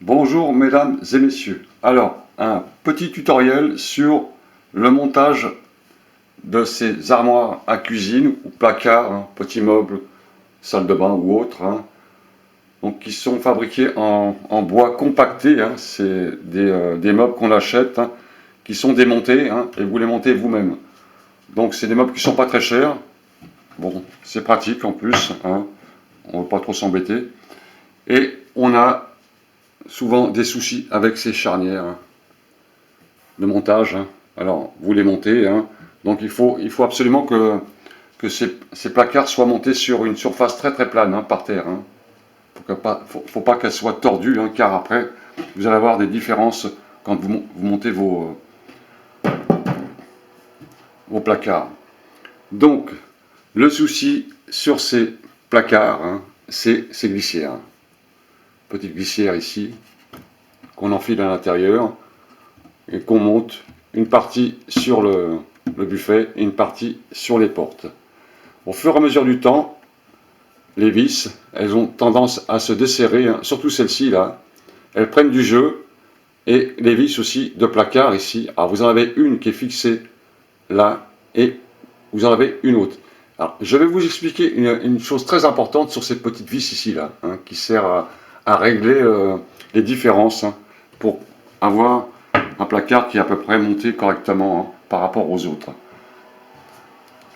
Bonjour mesdames et messieurs. Alors, un petit tutoriel sur le montage de ces armoires à cuisine ou placards, petits meubles, salle de bain ou autres, donc qui sont fabriqués en bois compacté. C'est des meubles qu'on achète, qui sont démontés, et vous les montez vous-même. Donc c'est des meubles qui sont pas très chers. Bon, c'est pratique en plus, on ne veut pas trop s'embêter. Et on a souvent des soucis avec ces charnières de montage. Alors, vous les montez, donc il faut absolument que ces placards soient montés sur une surface très très plane, par terre. Faut pas qu'elles soient tordues, car après, vous allez avoir des différences quand vous montez vos placards. Donc, le souci sur ces placards, c'est ces glissières. Petite glissière ici, qu'on enfile à l'intérieur et qu'on monte une partie sur le buffet et une partie sur les portes. Au fur et à mesure du temps, les vis, elles ont tendance à se desserrer, surtout celle-ci là, elles prennent du jeu, et les vis aussi de placard ici. Alors vous en avez une qui est fixée là, et vous en avez une autre. Alors je vais vous expliquer une chose très importante sur ces petites vis ici là, qui sert à régler les différences, pour avoir un placard qui est à peu près monté correctement, par rapport aux autres.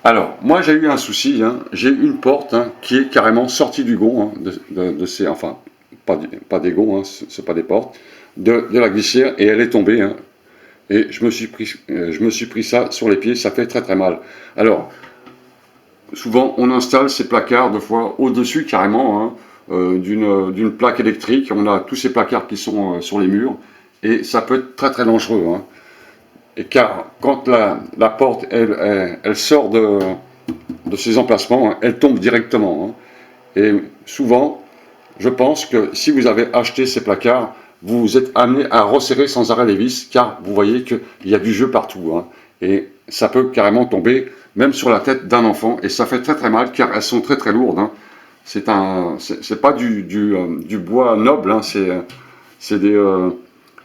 Alors, moi j'ai eu un souci, j'ai une porte, qui est carrément sortie du gond, de ces, enfin, pas des gonds, c'est pas des portes, de la glissière, et elle est tombée, et je me suis pris ça sur les pieds, ça fait très très mal. Alors, souvent on installe ces placards deux fois au-dessus carrément, d'une plaque électrique, on a tous ces placards qui sont sur les murs, et ça peut être très très dangereux, Et car quand la porte elle sort de ses emplacements, elle tombe directement, Et souvent, je pense que si vous avez acheté ces placards, vous êtes amené à resserrer sans arrêt les vis, car vous voyez qu'il y a du jeu partout, Et ça peut carrément tomber même sur la tête d'un enfant, et ça fait très très mal, car elles sont très très lourdes, C'est pas du bois noble, c'est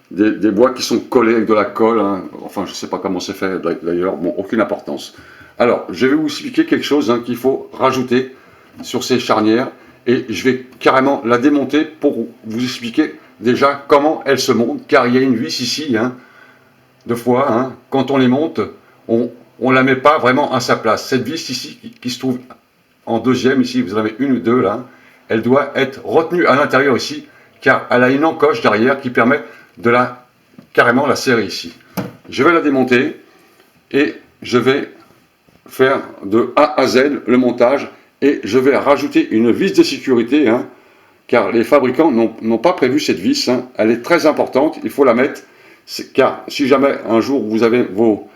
des bois qui sont collés avec de la colle, Enfin, je ne sais pas comment c'est fait d'ailleurs, bon, aucune importance. Alors, je vais vous expliquer quelque chose, qu'il faut rajouter sur ces charnières, et je vais carrément la démonter pour vous expliquer déjà comment elle se monte, car il y a une vis ici, deux fois, quand on les monte, on ne la met pas vraiment à sa place. Cette vis ici, qui se trouve en deuxième, ici, vous en avez une ou deux là, elle doit être retenue à l'intérieur ici, car elle a une encoche derrière qui permet de carrément la serrer ici. Je vais la démonter, et je vais faire de A à Z le montage, et je vais rajouter une vis de sécurité, car les fabricants n'ont pas prévu cette vis, elle est très importante, il faut la mettre, car si jamais un jour vous avez vos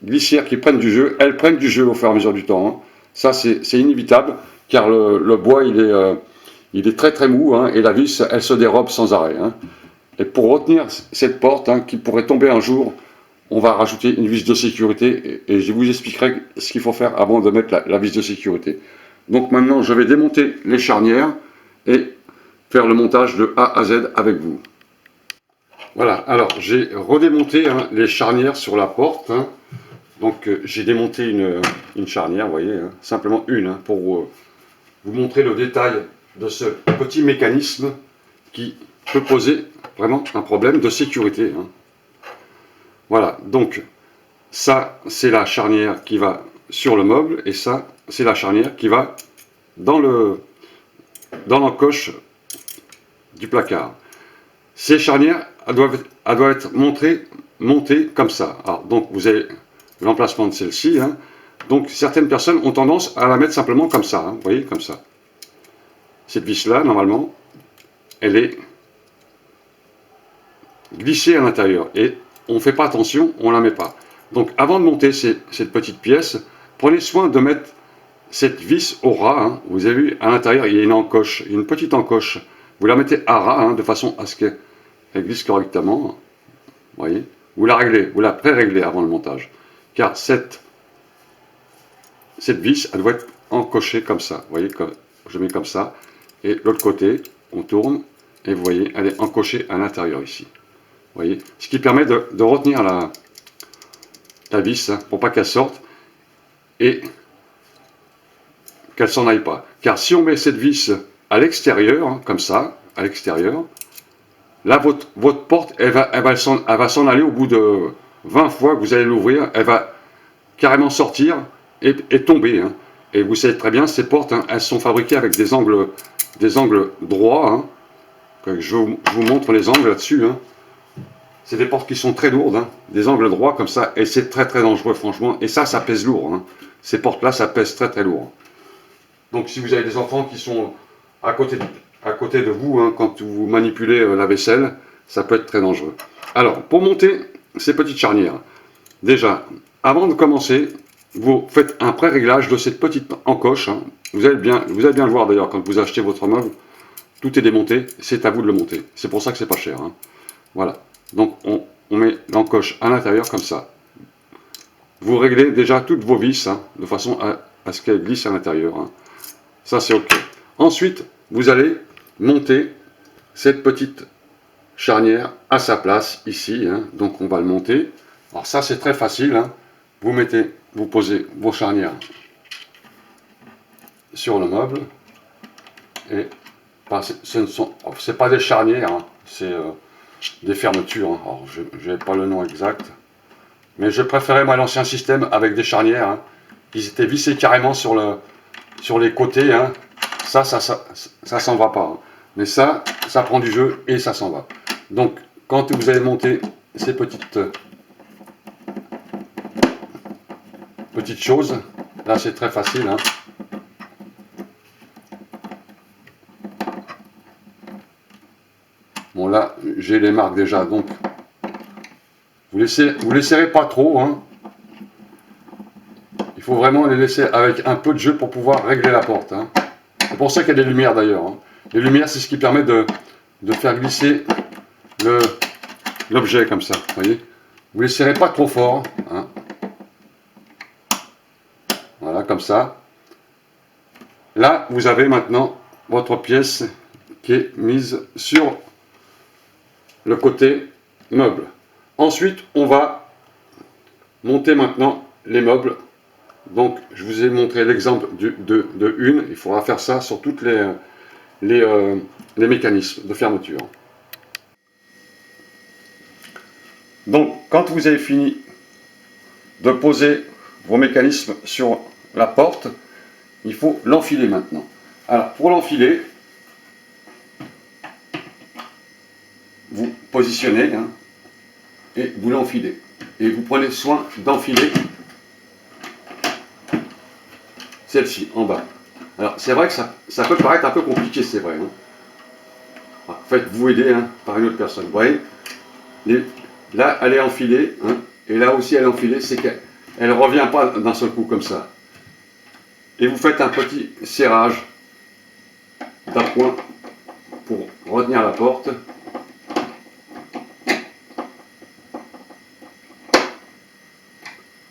glissières qui prennent du jeu, elles prennent du jeu au fur et à mesure du temps, Ça c'est inévitable, car le bois il est très très mou, et la vis elle se dérobe sans arrêt, Et pour retenir cette porte, qui pourrait tomber un jour, on va rajouter une vis de sécurité, et je vous expliquerai ce qu'il faut faire avant de mettre la vis de sécurité. Donc maintenant, je vais démonter les charnières et faire le montage de A à Z avec vous. Voilà, alors j'ai redémonté, les charnières sur la porte. Donc j'ai démonté une charnière, vous voyez, simplement une, pour vous montrer le détail de ce petit mécanisme qui peut poser vraiment un problème de sécurité. Voilà, donc ça c'est la charnière qui va sur le meuble, et ça c'est la charnière qui va dans l'encoche du placard. Ces charnières elles doivent être montées comme ça. Alors, donc vous avez l'emplacement de celle-ci. Donc certaines personnes ont tendance à la mettre simplement comme ça, vous voyez, comme ça. Cette vis-là, normalement, elle est glissée à l'intérieur, et on ne fait pas attention, on ne la met pas. Donc avant de monter cette petite pièce, prenez soin de mettre cette vis au ras. Vous avez vu, à l'intérieur, il y a une encoche, une petite encoche. Vous la mettez à ras, de façon à ce qu'elle glisse correctement. Vous voyez, vous la réglez, vous la pré-réglez avant le montage. Car cette vis, elle doit être encochée comme ça. Vous voyez, je mets comme ça. Et l'autre côté, on tourne, et vous voyez, elle est encochée à l'intérieur ici. Vous voyez, ce qui permet de retenir la vis hein, pour pas qu'elle sorte et qu'elle s'en aille pas. Car si on met cette vis à l'extérieur, hein, comme ça, à l'extérieur, là votre porte, elle va s'en aller au bout de 20 fois que vous allez l'ouvrir, elle va carrément sortir et tomber. Hein. Et vous savez très bien, ces portes, hein, elles sont fabriquées avec des angles droits. Hein. Je vous montre les angles là-dessus. Hein. C'est des portes qui sont très lourdes, hein, des angles droits comme ça, et c'est très très dangereux franchement. Et ça pèse lourd. Hein. Ces portes-là, ça pèse très très lourd. Donc si vous avez des enfants qui sont à côté de vous, hein, quand vous manipulez la vaisselle, ça peut être très dangereux. Alors, pour monter ces petites charnières, déjà, avant de commencer, vous faites un pré-réglage de cette petite encoche. Hein. Vous allez bien le voir d'ailleurs quand vous achetez votre meuble. Tout est démonté, c'est à vous de le monter. C'est pour ça que c'est pas cher. Hein. Voilà. Donc on met l'encoche à l'intérieur comme ça. Vous réglez déjà toutes vos vis hein, de façon à ce qu'elles glissent à l'intérieur. Hein. Ça c'est ok. Ensuite, vous allez monter cette petite charnière à sa place ici. Hein. Donc on va le monter. Alors ça c'est très facile. Hein. Vous posez vos charnières sur le meuble. Et ce n'est pas des charnières, hein. C'est des fermetures. Hein. Alors je n'ai pas le nom exact. Mais je préférais moi l'ancien système avec des charnières. Hein. Ils étaient vissés carrément sur les côtés. Hein. Ça s'en va pas. Hein. Mais ça prend du jeu et ça s'en va. Donc, quand vous allez monter ces petites choses, là c'est très facile. Hein. Bon là, j'ai les marques déjà, donc vous laisserez pas trop. Hein. Il faut vraiment les laisser avec un peu de jeu pour pouvoir régler la porte. Hein. C'est pour ça qu'il y a des lumières d'ailleurs. Hein. Les lumières, c'est ce qui permet de faire glisser l'objet comme ça. Vous voyez, vous laisserez pas trop fort. Hein. Voilà, comme ça. Là, vous avez maintenant votre pièce qui est mise sur le côté meuble. Ensuite, on va monter maintenant les meubles. Donc, je vous ai montré l'exemple de une. Il faudra faire ça sur toutes les mécanismes de fermeture. Donc, quand vous avez fini de poser vos mécanismes sur la porte, il faut l'enfiler maintenant. Alors, pour l'enfiler, vous positionnez hein, et vous l'enfilez. Et vous prenez soin d'enfiler celle-ci en bas. Alors c'est vrai que ça peut paraître un peu compliqué, c'est vrai. Hein. Faites-vous aider hein, par une autre personne. Vous voyez, là elle est enfilée, hein, et là aussi elle est enfilée, c'est qu'elle ne revient pas d'un seul coup comme ça. Et vous faites un petit serrage d'appoint pour retenir la porte.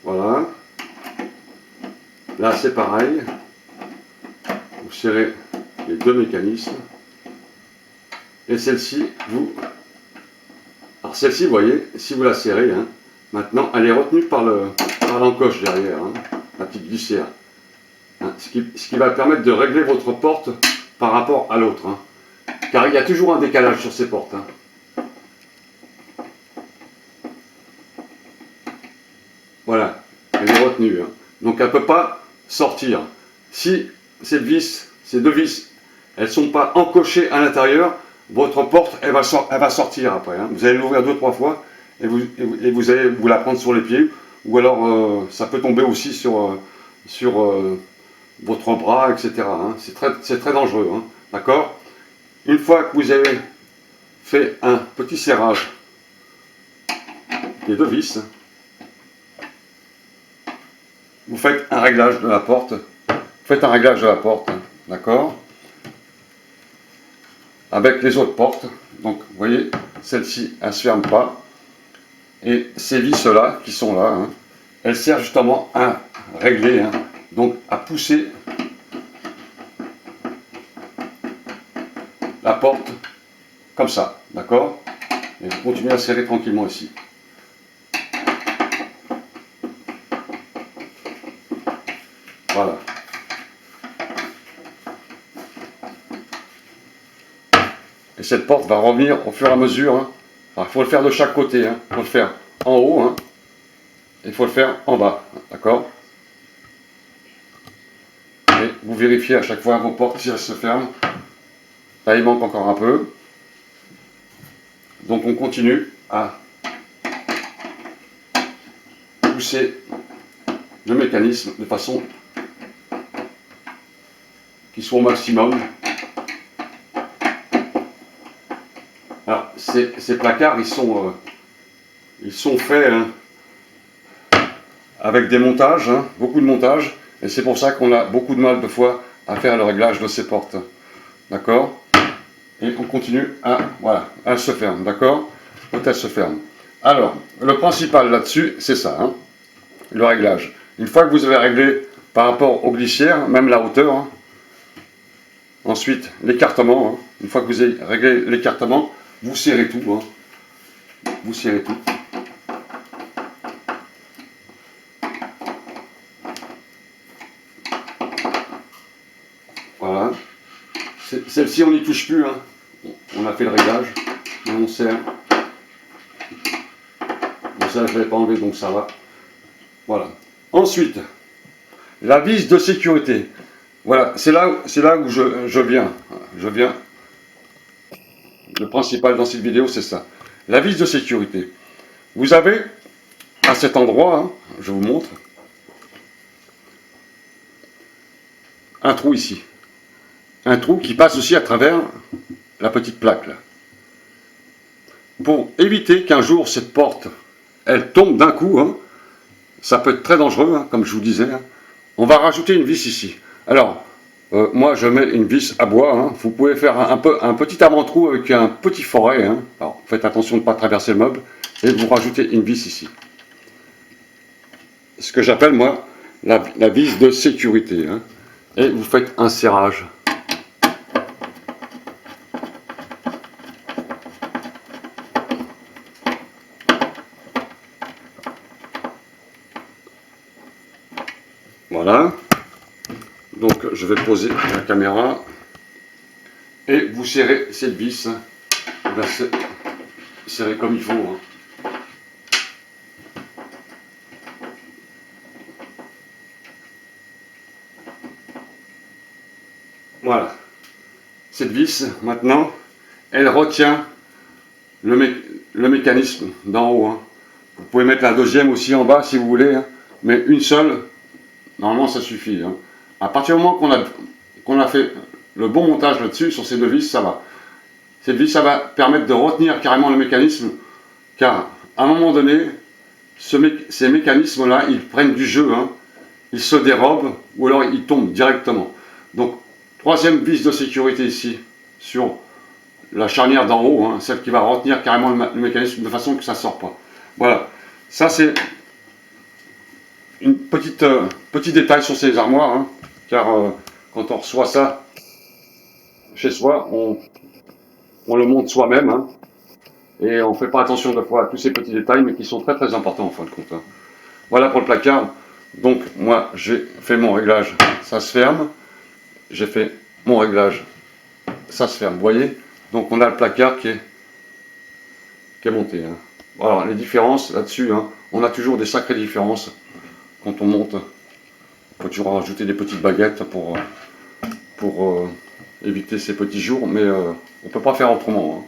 Voilà. Là c'est pareil. Vous serrez les deux mécanismes. Et celle-ci, alors celle-ci, vous voyez, si vous la serrez, hein, maintenant elle est retenue par l'encoche derrière, hein, la petite glissière. Hein, ce qui va permettre de régler votre porte par rapport à l'autre. Hein, car il y a toujours un décalage sur ces portes. Hein. Voilà, elle est retenue. Hein. Donc elle ne peut pas sortir. Si ces deux vis, elles ne sont pas encochées à l'intérieur, votre porte, elle va sortir après. Hein. Vous allez l'ouvrir 2-3 fois et vous allez vous la prendre sur les pieds. Ou alors, ça peut tomber aussi sur votre bras, etc. Hein. C'est très dangereux. Hein. D'accord? Une fois que vous avez fait un petit serrage des deux vis, vous faites un réglage de la porte. Faites un réglage de la porte. Hein. D'accord? Avec les autres portes. Donc, vous voyez, celle-ci, elle ne se ferme pas. Et ces vis-là, qui sont là, hein, elles servent justement à régler, hein, donc à pousser la porte comme ça, d'accord? Et vous continuez à serrer tranquillement ici. Voilà. Et cette porte va revenir au fur et à mesure. Hein. Alors, il faut le faire de chaque côté. Hein. Il faut le faire en haut. Hein. Et il faut le faire en bas. D'accord? Et vous vérifiez à chaque fois vos portes si elles se ferment. Là, il manque encore un peu. Donc, on continue à pousser le mécanisme de façon qu'il soit au maximum. Alors, ces placards, ils sont faits hein, avec des montages, hein, beaucoup de montages, et c'est pour ça qu'on a beaucoup de mal de fois à faire le réglage de ces portes. D'accord? Et on continue à, voilà, elles se ferment, d'accord? Quand elles se ferment. Alors, le principal là-dessus, c'est ça, hein, le réglage. Une fois que vous avez réglé par rapport aux glissières, même la hauteur, hein, ensuite l'écartement, hein, une fois que vous avez réglé l'écartement, vous serrez tout, hein, vous serrez tout. Voilà. Celle-ci, on n'y touche plus, hein. On a fait le réglage, on serre. Bon, ça, je ne l'avais pas enlevé, donc ça va. Voilà. Ensuite, la vis de sécurité. Voilà, c'est là où je viens. Je viens. Le principal dans cette vidéo, c'est ça. La vis de sécurité. Vous avez, à cet endroit, hein, je vous montre, un trou ici. Un trou qui passe aussi à travers la petite plaque là. Pour éviter qu'un jour cette porte, elle tombe d'un coup, hein, ça peut être très dangereux, hein, comme je vous disais, hein, on va rajouter une vis ici. Alors, moi je mets une vis à bois, hein, vous pouvez faire un petit avant-trou avec un petit foret, hein. Alors faites attention de ne pas traverser le meuble, et vous rajoutez une vis ici. Ce que j'appelle moi la vis de sécurité, hein. Et vous faites un serrage. Voilà, donc je vais poser la caméra et vous serrez cette vis, hein. Serrez comme il faut. Hein. Voilà, cette vis maintenant, elle retient le mécanisme d'en haut. Hein. Vous pouvez mettre la deuxième aussi en bas si vous voulez, hein. Mais une seule, normalement ça suffit. Hein. À partir du moment qu'on a fait le bon montage là-dessus, sur ces deux vis, ça va. Cette vis, ça va permettre de retenir carrément le mécanisme, car à un moment donné, ces mécanismes-là, ils prennent du jeu, hein. Ils se dérobent, ou alors ils tombent directement. Donc, troisième vis de sécurité ici, sur la charnière d'en haut, hein, celle qui va retenir carrément le mécanisme de façon que ça ne sort pas. Voilà, ça c'est une petit détail sur ces armoires, hein, car quand on reçoit ça chez soi, on le monte soi-même, hein, et on ne fait pas attention de fois à tous ces petits détails, mais qui sont très très importants en fin de compte. Hein. Voilà pour le placard. Donc moi j'ai fait mon réglage, ça se ferme. J'ai fait mon réglage, ça se ferme. Vous voyez? Donc on a le placard qui est monté. Hein. Voilà les différences là-dessus. Hein, on a toujours des sacrées différences quand on monte. Il faut toujours rajouter des petites baguettes pour éviter ces petits jours, mais on ne peut pas faire autrement. Hein.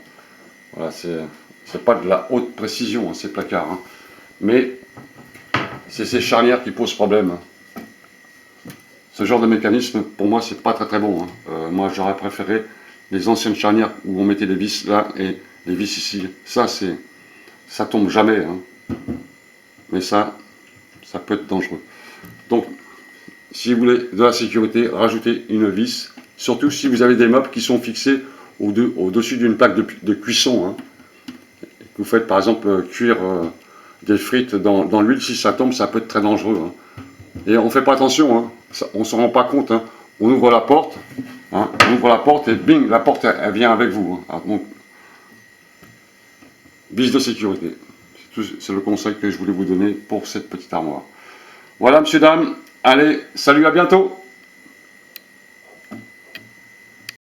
Voilà, c'est pas de la haute précision, hein, ces placards. Hein. Mais c'est ces charnières qui posent problème. Hein. Ce genre de mécanisme, pour moi, c'est pas très très bon. Hein. Moi, j'aurais préféré les anciennes charnières où on mettait les vis là et les vis ici. Ça tombe jamais. Hein. Mais ça peut être dangereux. Donc, si vous voulez de la sécurité, rajoutez une vis. Surtout si vous avez des meubles qui sont fixés au-dessus d'une plaque de cuisson. Hein. Vous faites par exemple cuire des frites dans l'huile, si ça tombe, ça peut être très dangereux. Hein. Et on ne fait pas attention, hein. On ne s'en rend pas compte. Hein. On ouvre la porte, hein. On ouvre la porte et bing, la porte elle vient avec vous. Hein. Donc vis de sécurité. C'est le conseil que je voulais vous donner pour cette petite armoire. Voilà, messieurs, dames. Allez, salut, à bientôt!